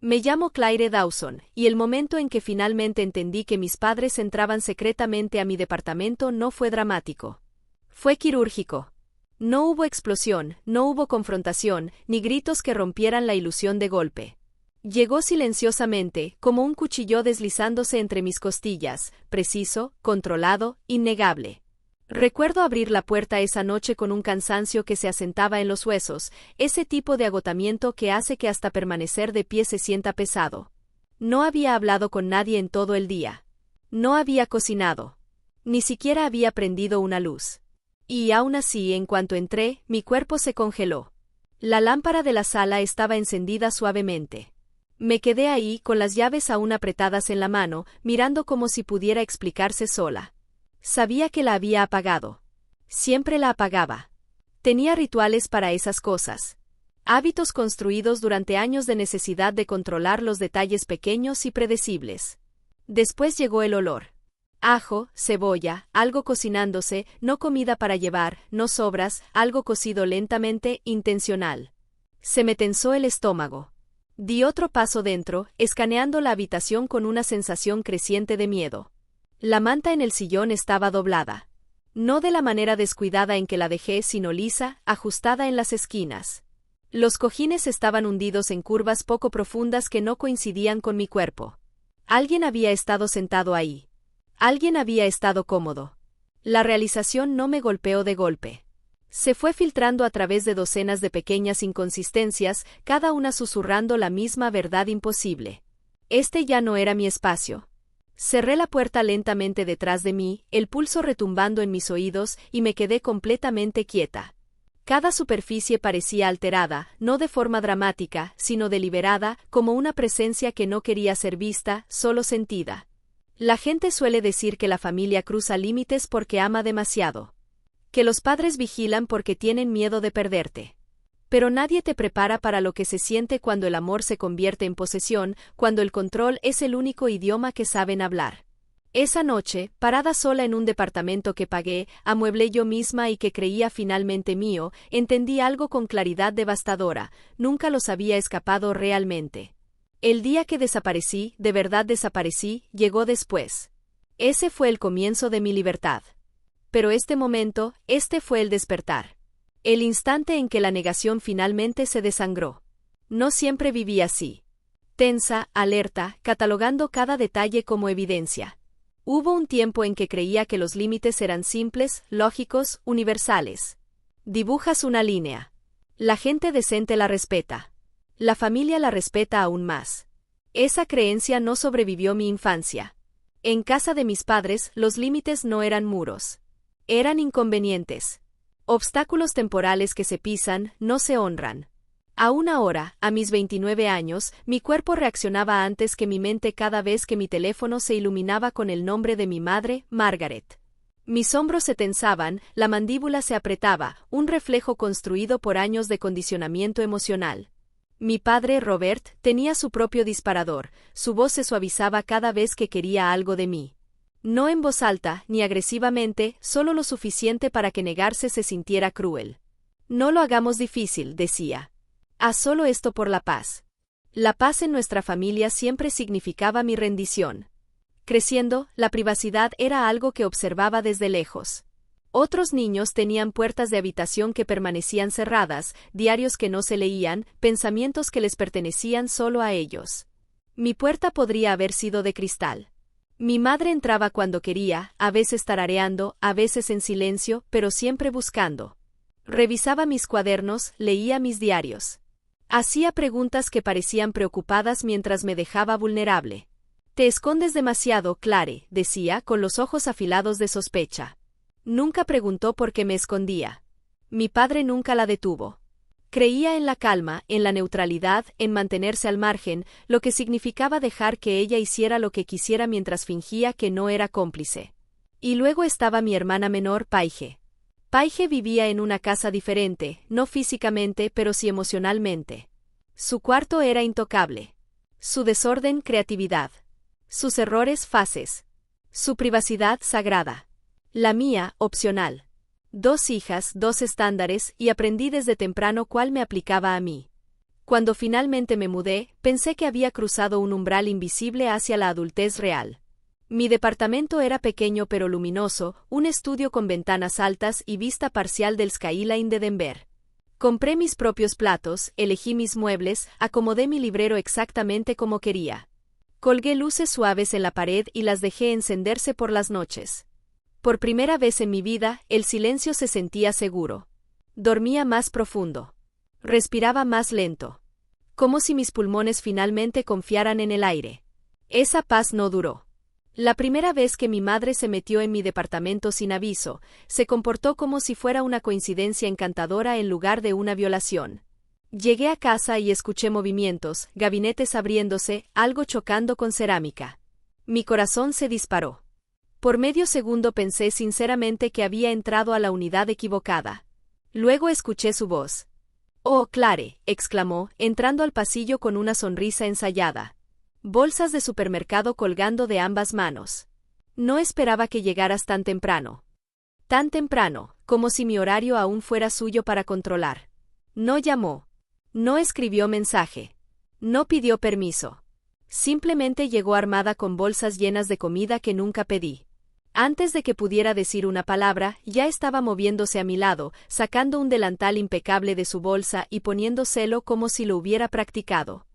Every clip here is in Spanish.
Me llamo Claire Dawson, y el momento en que finalmente entendí que mis padres entraban secretamente a mi departamento no fue dramático. Fue quirúrgico. No hubo explosión, no hubo confrontación, ni gritos que rompieran la ilusión de golpe. Llegó silenciosamente, como un cuchillo deslizándose entre mis costillas, preciso, controlado, innegable. Recuerdo abrir la puerta esa noche con un cansancio que se asentaba en los huesos, ese tipo de agotamiento que hace que hasta permanecer de pie se sienta pesado. No había hablado con nadie en todo el día. No había cocinado. Ni siquiera había prendido una luz. Y aún así, en cuanto entré, mi cuerpo se congeló. La lámpara de la sala estaba encendida suavemente. Me quedé ahí, con las llaves aún apretadas en la mano, mirando como si pudiera explicarse sola. Sabía que la había apagado. Siempre la apagaba. Tenía rituales para esas cosas. Hábitos construidos durante años de necesidad de controlar los detalles pequeños y predecibles. Después llegó el olor. Ajo, cebolla, algo cocinándose, no comida para llevar, no sobras, algo cocido lentamente, intencional. Se me tensó el estómago. Di otro paso dentro, escaneando la habitación con una sensación creciente de miedo. La manta en el sillón estaba doblada. No de la manera descuidada en que la dejé, sino lisa, ajustada en las esquinas. Los cojines estaban hundidos en curvas poco profundas que no coincidían con mi cuerpo. Alguien había estado sentado ahí. Alguien había estado cómodo. La realización no me golpeó de golpe. Se fue filtrando a través de docenas de pequeñas inconsistencias, cada una susurrando la misma verdad imposible. Este ya no era mi espacio. Cerré la puerta lentamente detrás de mí, el pulso retumbando en mis oídos, y me quedé completamente quieta. Cada superficie parecía alterada, no de forma dramática, sino deliberada, como una presencia que no quería ser vista, solo sentida. La gente suele decir que la familia cruza límites porque ama demasiado. Que los padres vigilan porque tienen miedo de perderte. Pero nadie te prepara para lo que se siente cuando el amor se convierte en posesión, cuando el control es el único idioma que saben hablar. Esa noche, parada sola en un departamento que pagué, amueblé yo misma y que creía finalmente mío, entendí algo con claridad devastadora, nunca los había escapado realmente. El día que desaparecí, de verdad desaparecí, llegó después. Ese fue el comienzo de mi libertad. Pero este momento, este fue el despertar. El instante en que la negación finalmente se desangró. No siempre viví así. Tensa, alerta, catalogando cada detalle como evidencia. Hubo un tiempo en que creía que los límites eran simples, lógicos, universales. Dibujas una línea. La gente decente la respeta. La familia la respeta aún más. Esa creencia no sobrevivió mi infancia. En casa de mis padres, los límites no eran muros. Eran inconvenientes. Obstáculos temporales que se pisan, no se honran. Aún ahora, a mis 29 años, mi cuerpo reaccionaba antes que mi mente cada vez que mi teléfono se iluminaba con el nombre de mi madre, Margaret. Mis hombros se tensaban, la mandíbula se apretaba, un reflejo construido por años de condicionamiento emocional. Mi padre, Robert, tenía su propio disparador, su voz se suavizaba cada vez que quería algo de mí. No en voz alta, ni agresivamente, solo lo suficiente para que negarse se sintiera cruel. No lo hagamos difícil, decía. Haz solo esto por la paz. La paz en nuestra familia siempre significaba mi rendición. Creciendo, la privacidad era algo que observaba desde lejos. Otros niños tenían puertas de habitación que permanecían cerradas, diarios que no se leían, pensamientos que les pertenecían solo a ellos. Mi puerta podría haber sido de cristal. Mi madre entraba cuando quería, a veces tarareando, a veces en silencio, pero siempre buscando. Revisaba mis cuadernos, leía mis diarios. Hacía preguntas que parecían preocupadas mientras me dejaba vulnerable. Te escondes demasiado, Clare, decía, con los ojos afilados de sospecha. Nunca preguntó por qué me escondía. Mi padre nunca la detuvo. Creía en la calma, en la neutralidad, en mantenerse al margen, lo que significaba dejar que ella hiciera lo que quisiera mientras fingía que no era cómplice. Y luego estaba mi hermana menor, Paige. Paige vivía en una casa diferente, no físicamente, pero sí emocionalmente. Su cuarto era intocable. Su desorden, creatividad. Sus errores, fases. Su privacidad, sagrada. La mía, opcional. 2 hijas, 2 estándares, y aprendí desde temprano cuál me aplicaba a mí. Cuando finalmente me mudé, pensé que había cruzado un umbral invisible hacia la adultez real. Mi departamento era pequeño pero luminoso, un estudio con ventanas altas y vista parcial del skyline de Denver. Compré mis propios platos, elegí mis muebles, acomodé mi librero exactamente como quería. Colgué luces suaves en la pared y las dejé encenderse por las noches. Por primera vez en mi vida, el silencio se sentía seguro. Dormía más profundo. Respiraba más lento. Como si mis pulmones finalmente confiaran en el aire. Esa paz no duró. La primera vez que mi madre se metió en mi departamento sin aviso, se comportó como si fuera una coincidencia encantadora en lugar de una violación. Llegué a casa y escuché movimientos, gabinetes abriéndose, algo chocando con cerámica. Mi corazón se disparó. Por medio segundo pensé sinceramente que había entrado a la unidad equivocada. Luego escuché su voz. «Oh, Clare», exclamó, entrando al pasillo con una sonrisa ensayada. Bolsas de supermercado colgando de ambas manos. No esperaba que llegaras tan temprano. Tan temprano, como si mi horario aún fuera suyo para controlar. No llamó. No escribió mensaje. No pidió permiso. Simplemente llegó armada con bolsas llenas de comida que nunca pedí. Antes de que pudiera decir una palabra, ya estaba moviéndose a mi lado, sacando un delantal impecable de su bolsa y poniéndoselo como si lo hubiera practicado.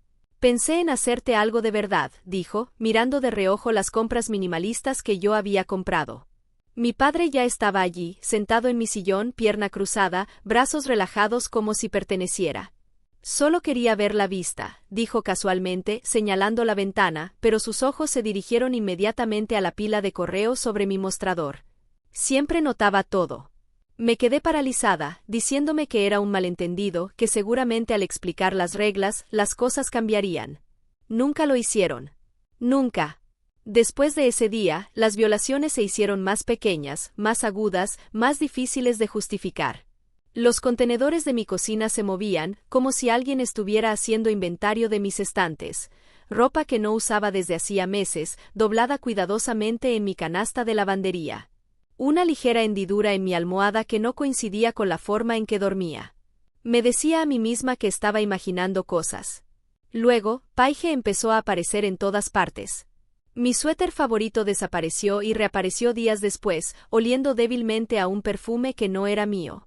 «Pensé en hacerte algo de verdad», dijo, mirando de reojo las compras minimalistas que yo había comprado. Mi padre ya estaba allí, sentado en mi sillón, pierna cruzada, brazos relajados como si perteneciera. «Solo quería ver la vista», dijo casualmente, señalando la ventana, pero sus ojos se dirigieron inmediatamente a la pila de correos sobre mi mostrador. Siempre notaba todo. Me quedé paralizada, diciéndome que era un malentendido, que seguramente al explicar las reglas, las cosas cambiarían. Nunca lo hicieron. Nunca. Después de ese día, las violaciones se hicieron más pequeñas, más agudas, más difíciles de justificar. Los contenedores de mi cocina se movían, como si alguien estuviera haciendo inventario de mis estantes. Ropa que no usaba desde hacía meses, doblada cuidadosamente en mi canasta de lavandería. Una ligera hendidura en mi almohada que no coincidía con la forma en que dormía. Me decía a mí misma que estaba imaginando cosas. Luego, Paige empezó a aparecer en todas partes. Mi suéter favorito desapareció y reapareció días después, oliendo débilmente a un perfume que no era mío.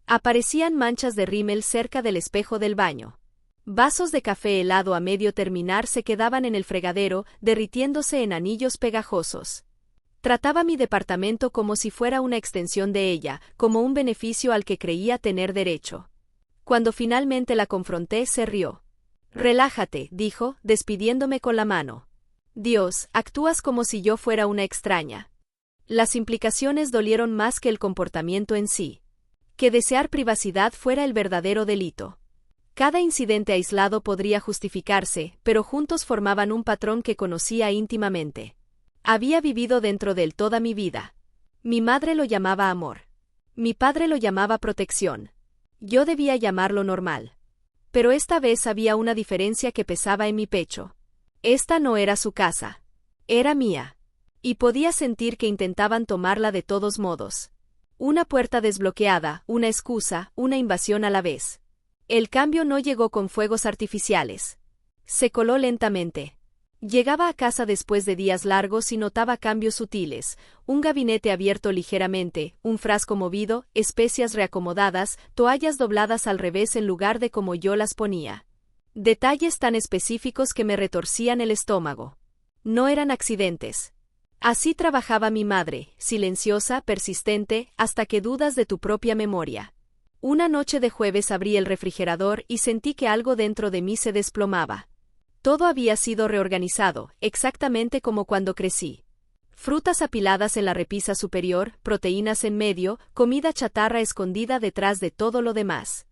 Aparecían manchas de rímel cerca del espejo del baño. Vasos de café helado a medio terminar se quedaban en el fregadero, derritiéndose en anillos pegajosos. Trataba mi departamento como si fuera una extensión de ella, como un beneficio al que creía tener derecho. Cuando finalmente la confronté, se rió. «Relájate», dijo, despidiéndome con la mano. «Dios, actúas como si yo fuera una extraña». Las implicaciones dolieron más que el comportamiento en sí. Que desear privacidad fuera el verdadero delito. Cada incidente aislado podría justificarse, pero juntos formaban un patrón que conocía íntimamente. Había vivido dentro de él toda mi vida. Mi madre lo llamaba amor. Mi padre lo llamaba protección. Yo debía llamarlo normal. Pero esta vez había una diferencia que pesaba en mi pecho. Esta no era su casa. Era mía. Y podía sentir que intentaban tomarla de todos modos. Una puerta desbloqueada, una excusa, una invasión a la vez. El cambio no llegó con fuegos artificiales. Se coló lentamente. Llegaba a casa después de días largos y notaba cambios sutiles, un gabinete abierto ligeramente, un frasco movido, especias reacomodadas, toallas dobladas al revés en lugar de como yo las ponía. Detalles tan específicos que me retorcían el estómago. No eran accidentes. Así trabajaba mi madre, silenciosa, persistente, hasta que dudas de tu propia memoria. Una noche de jueves abrí el refrigerador y sentí que algo dentro de mí se desplomaba. Todo había sido reorganizado, exactamente como cuando crecí. Frutas apiladas en la repisa superior, proteínas en medio, comida chatarra escondida detrás de todo lo demás.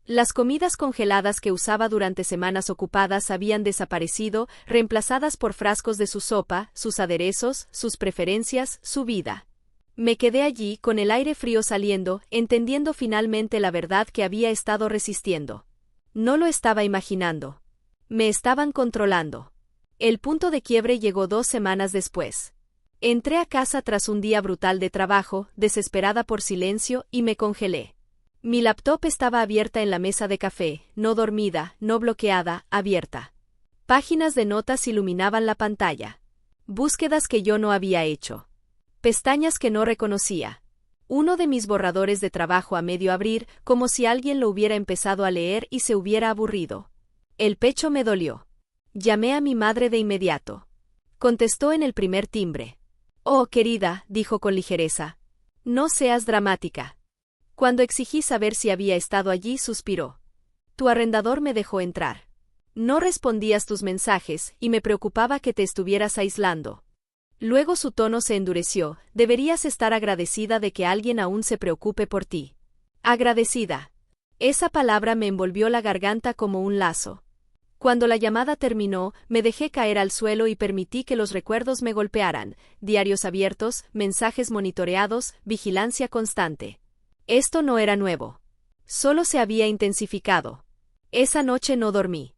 Las comidas congeladas que usaba durante semanas ocupadas habían desaparecido, reemplazadas por frascos de su sopa, sus aderezos, sus preferencias, su vida. Me quedé allí, con el aire frío saliendo, entendiendo finalmente la verdad que había estado resistiendo. No lo estaba imaginando. Me estaban controlando. El punto de quiebre llegó 2 semanas después. Entré a casa tras un día brutal de trabajo, desesperada por silencio, y me congelé. Mi laptop estaba abierta en la mesa de café, no dormida, no bloqueada, abierta. Páginas de notas iluminaban la pantalla. Búsquedas que yo no había hecho. Pestañas que no reconocía. Uno de mis borradores de trabajo a medio abrir, como si alguien lo hubiera empezado a leer y se hubiera aburrido. El pecho me dolió. Llamé a mi madre de inmediato. Contestó en el primer timbre. «Oh, querida», dijo con ligereza. «No seas dramática». Cuando exigí saber si había estado allí, suspiró. «Tu arrendador me dejó entrar. No respondías tus mensajes y me preocupaba que te estuvieras aislando». Luego su tono se endureció. «Deberías estar agradecida de que alguien aún se preocupe por ti». Agradecida. Esa palabra me envolvió la garganta como un lazo. Cuando la llamada terminó, me dejé caer al suelo y permití que los recuerdos me golpearan. Diarios abiertos, mensajes monitoreados, vigilancia constante. Esto no era nuevo. Solo se había intensificado. Esa noche no dormí.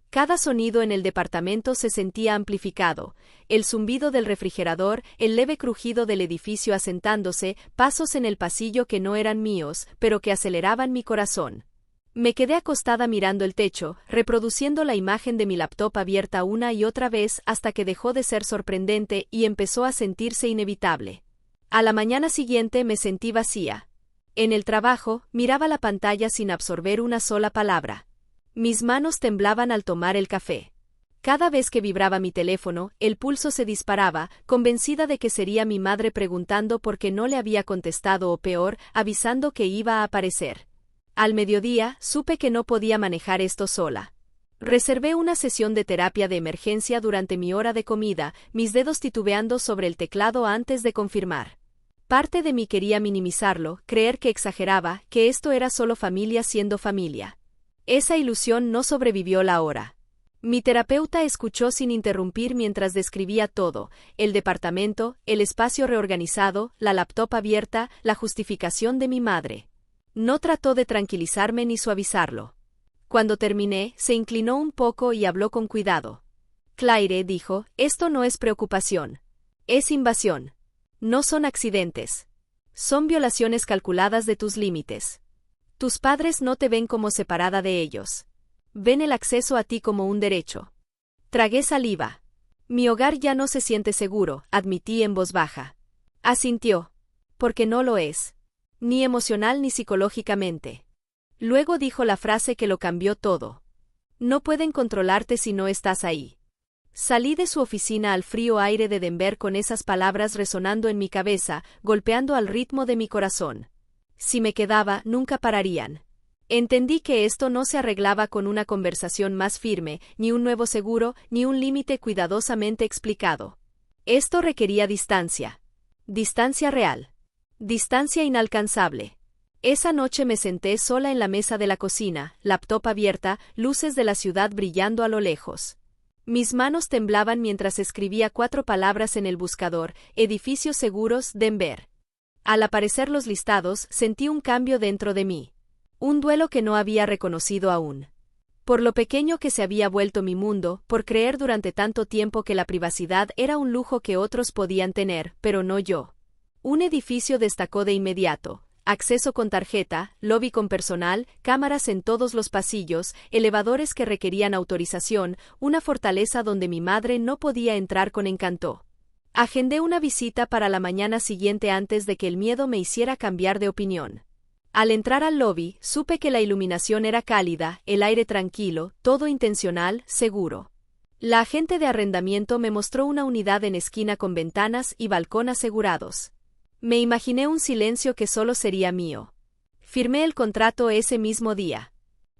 Cada sonido en el departamento se sentía amplificado, el zumbido del refrigerador, el leve crujido del edificio asentándose, pasos en el pasillo que no eran míos, pero que aceleraban mi corazón. Me quedé acostada mirando el techo, reproduciendo la imagen de mi laptop abierta una y otra vez hasta que dejó de ser sorprendente y empezó a sentirse inevitable. A la mañana siguiente me sentí vacía. En el trabajo, miraba la pantalla sin absorber una sola palabra. Mis manos temblaban al tomar el café. Cada vez que vibraba mi teléfono, el pulso se disparaba, convencida de que sería mi madre preguntando por qué no le había contestado o peor, avisando que iba a aparecer. Al mediodía, supe que no podía manejar esto sola. Reservé una sesión de terapia de emergencia durante mi hora de comida, mis dedos titubeando sobre el teclado antes de confirmar. Parte de mí quería minimizarlo, creer que exageraba, que esto era solo familia siendo familia. Esa ilusión no sobrevivió la hora. Mi terapeuta escuchó sin interrumpir mientras describía todo, el departamento, el espacio reorganizado, la laptop abierta, la justificación de mi madre. No trató de tranquilizarme ni suavizarlo. Cuando terminé, se inclinó un poco y habló con cuidado. «Claire», dijo, «esto no es preocupación. Es invasión. No son accidentes. Son violaciones calculadas de tus límites. Tus padres no te ven como separada de ellos. Ven el acceso a ti como un derecho». Tragué saliva. «Mi hogar ya no se siente seguro», admití en voz baja. Asintió. «Porque no lo es. Ni emocional ni psicológicamente». Luego dijo la frase que lo cambió todo. «No pueden controlarte si no estás ahí». Salí de su oficina al frío aire de Denver con esas palabras resonando en mi cabeza, golpeando al ritmo de mi corazón. Si me quedaba, nunca pararían. Entendí que esto no se arreglaba con una conversación más firme, ni un nuevo seguro, ni un límite cuidadosamente explicado. Esto requería distancia. Distancia real. Distancia inalcanzable. Esa noche me senté sola en la mesa de la cocina, laptop abierta, luces de la ciudad brillando a lo lejos. Mis manos temblaban mientras escribía 4 palabras en el buscador: edificios seguros, Denver. Al aparecer los listados, sentí un cambio dentro de mí. Un duelo que no había reconocido aún. Por lo pequeño que se había vuelto mi mundo, por creer durante tanto tiempo que la privacidad era un lujo que otros podían tener, pero no yo. Un edificio destacó de inmediato. Acceso con tarjeta, lobby con personal, cámaras en todos los pasillos, elevadores que requerían autorización, una fortaleza donde mi madre no podía entrar con encanto. Agendé una visita para la mañana siguiente antes de que el miedo me hiciera cambiar de opinión. Al entrar al lobby, supe que la iluminación era cálida, el aire tranquilo, todo intencional, seguro. La agente de arrendamiento me mostró una unidad en esquina con ventanas y balcón asegurados. Me imaginé un silencio que solo sería mío. Firmé el contrato ese mismo día.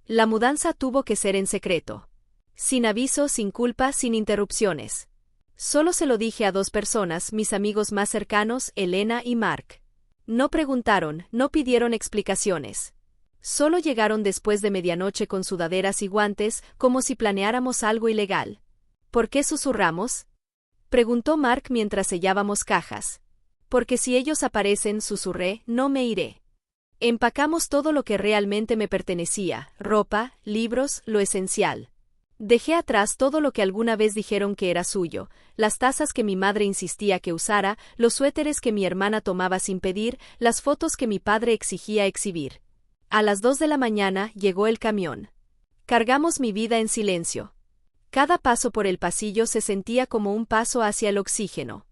La mudanza tuvo que ser en secreto. Sin aviso, sin culpa, sin interrupciones. Solo se lo dije a 2 personas, mis amigos más cercanos, Elena y Mark. No preguntaron, no pidieron explicaciones. Solo llegaron después de medianoche con sudaderas y guantes, como si planeáramos algo ilegal. ¿Por qué susurramos?, preguntó Mark mientras sellábamos cajas. Porque si ellos aparecen, susurré, no me iré. Empacamos todo lo que realmente me pertenecía, ropa, libros, lo esencial. Dejé atrás todo lo que alguna vez dijeron que era suyo, las tazas que mi madre insistía que usara, los suéteres que mi hermana tomaba sin pedir, las fotos que mi padre exigía exhibir. A las 2 de la mañana llegó el camión. Cargamos mi vida en silencio. Cada paso por el pasillo se sentía como un paso hacia el oxígeno.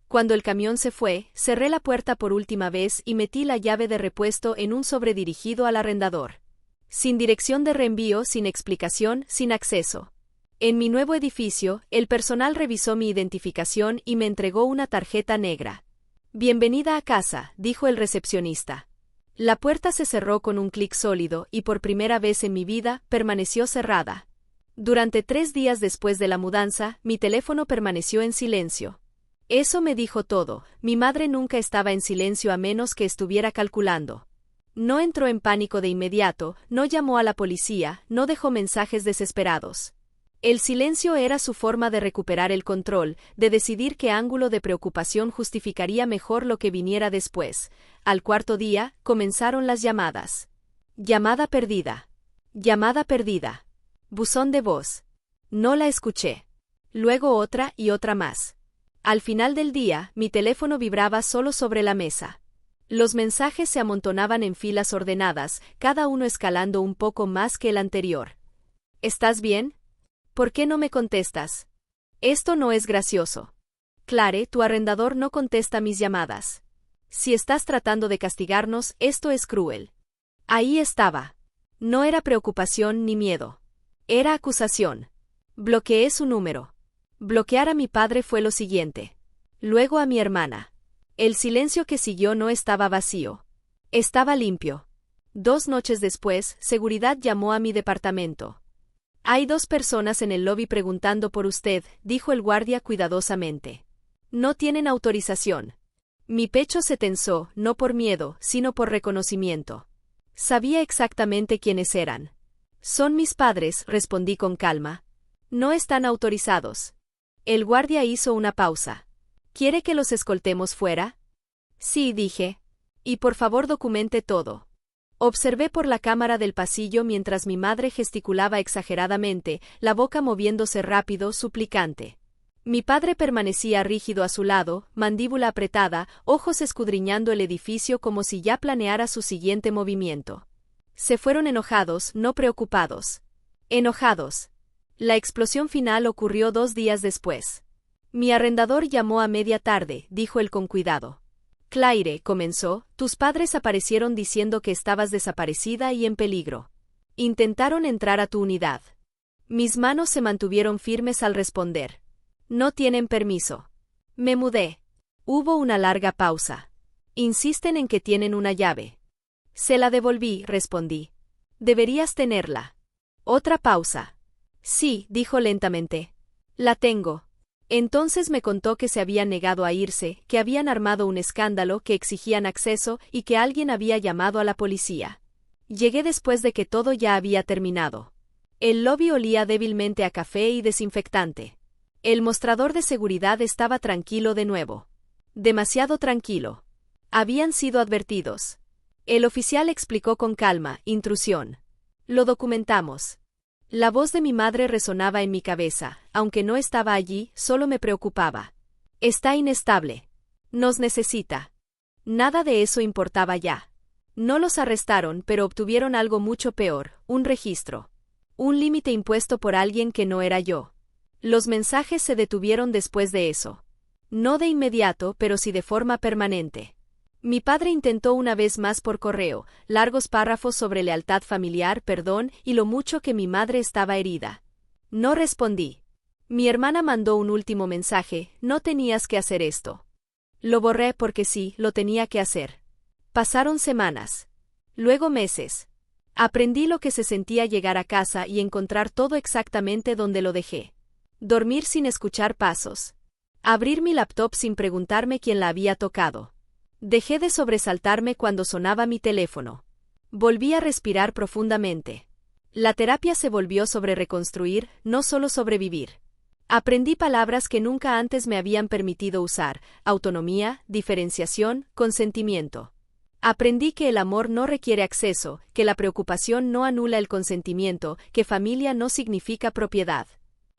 Cuando el camión se fue, cerré la puerta por última vez y metí la llave de repuesto en un sobre dirigido al arrendador. Sin dirección de reenvío, sin explicación, sin acceso. En mi nuevo edificio, el personal revisó mi identificación y me entregó una tarjeta negra. Bienvenida a casa, dijo el recepcionista. La puerta se cerró con un clic sólido y por primera vez en mi vida permaneció cerrada. Durante 3 días después de la mudanza, mi teléfono permaneció en silencio. Eso me dijo todo, mi madre nunca estaba en silencio a menos que estuviera calculando. No entró en pánico de inmediato, no llamó a la policía, no dejó mensajes desesperados. El silencio era su forma de recuperar el control, de decidir qué ángulo de preocupación justificaría mejor lo que viniera después. Al 4.º día, comenzaron las llamadas. Llamada perdida. Llamada perdida. Buzón de voz. No la escuché. Luego otra y otra más. Al final del día, mi teléfono vibraba solo sobre la mesa. Los mensajes se amontonaban en filas ordenadas, cada uno escalando un poco más que el anterior. ¿Estás bien? ¿Por qué no me contestas? Esto no es gracioso. Clare, tu arrendador no contesta mis llamadas. Si estás tratando de castigarnos, esto es cruel. Ahí estaba. No era preocupación ni miedo. Era acusación. Bloqueé su número. Bloquear a mi padre fue lo siguiente. Luego a mi hermana. El silencio que siguió no estaba vacío. Estaba limpio. 2 noches después, seguridad llamó a mi departamento. Hay 2 personas en el lobby preguntando por usted, dijo el guardia cuidadosamente. No tienen autorización. Mi pecho se tensó, no por miedo, sino por reconocimiento. Sabía exactamente quiénes eran. Son mis padres, respondí con calma. No están autorizados. El guardia hizo una pausa. ¿Quiere que los escoltemos fuera? Sí, dije. Y por favor documente todo. Observé por la cámara del pasillo mientras mi madre gesticulaba exageradamente, la boca moviéndose rápido, suplicante. Mi padre permanecía rígido a su lado, mandíbula apretada, ojos escudriñando el edificio como si ya planeara su siguiente movimiento. Se fueron enojados, no preocupados. Enojados. La explosión final ocurrió 2 días después. Mi arrendador llamó a media tarde, dijo él con cuidado. Claire, comenzó, tus padres aparecieron diciendo que estabas desaparecida y en peligro. Intentaron entrar a tu unidad. Mis manos se mantuvieron firmes al responder. No tienen permiso. Me mudé. Hubo una larga pausa. Insisten en que tienen una llave. Se la devolví, respondí. Deberías tenerla. Otra pausa. Sí, dijo lentamente. La tengo. Entonces me contó que se habían negado a irse, que habían armado un escándalo, que exigían acceso y que alguien había llamado a la policía. Llegué después de que todo ya había terminado. El lobby olía débilmente a café y desinfectante. El mostrador de seguridad estaba tranquilo de nuevo. Demasiado tranquilo. Habían sido advertidos. El oficial explicó con calma, intrusión. Lo documentamos. La voz de mi madre resonaba en mi cabeza, aunque no estaba allí, solo me preocupaba. Está inestable. Nos necesita. Nada de eso importaba ya. No los arrestaron, pero obtuvieron algo mucho peor, un registro. Un límite impuesto por alguien que no era yo. Los mensajes se detuvieron después de eso. No de inmediato, pero sí de forma permanente. Mi padre intentó una vez más por correo, largos párrafos sobre lealtad familiar, perdón y lo mucho que mi madre estaba herida. No respondí. Mi hermana mandó un último mensaje, no tenías que hacer esto. Lo borré porque sí, lo tenía que hacer. Pasaron semanas. Luego meses. Aprendí lo que se sentía llegar a casa y encontrar todo exactamente donde lo dejé. Dormir sin escuchar pasos. Abrir mi laptop sin preguntarme quién la había tocado. Dejé de sobresaltarme cuando sonaba mi teléfono. Volví a respirar profundamente. La terapia se volvió sobre reconstruir, no solo sobrevivir. Aprendí palabras que nunca antes me habían permitido usar: autonomía, diferenciación, consentimiento. Aprendí que el amor no requiere acceso, que la preocupación no anula el consentimiento, que familia no significa propiedad.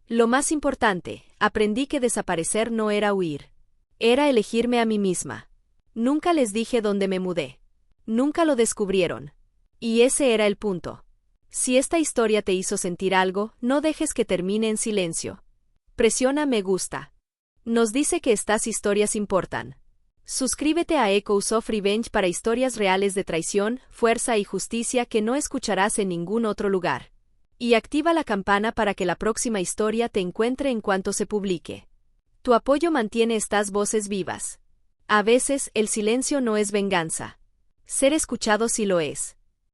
Lo más importante, aprendí que desaparecer no era huir. Era elegirme a mí misma. Nunca les dije dónde me mudé. Nunca lo descubrieron. Y ese era el punto. Si esta historia te hizo sentir algo, no dejes que termine en silencio. Presiona me gusta. Nos dice que estas historias importan. Suscríbete a Echoes of Revenge para historias reales de traición, fuerza y justicia que no escucharás en ningún otro lugar. Y activa la campana para que la próxima historia te encuentre en cuanto se publique. Tu apoyo mantiene estas voces vivas. A veces, el silencio no es venganza. Ser escuchado sí lo es.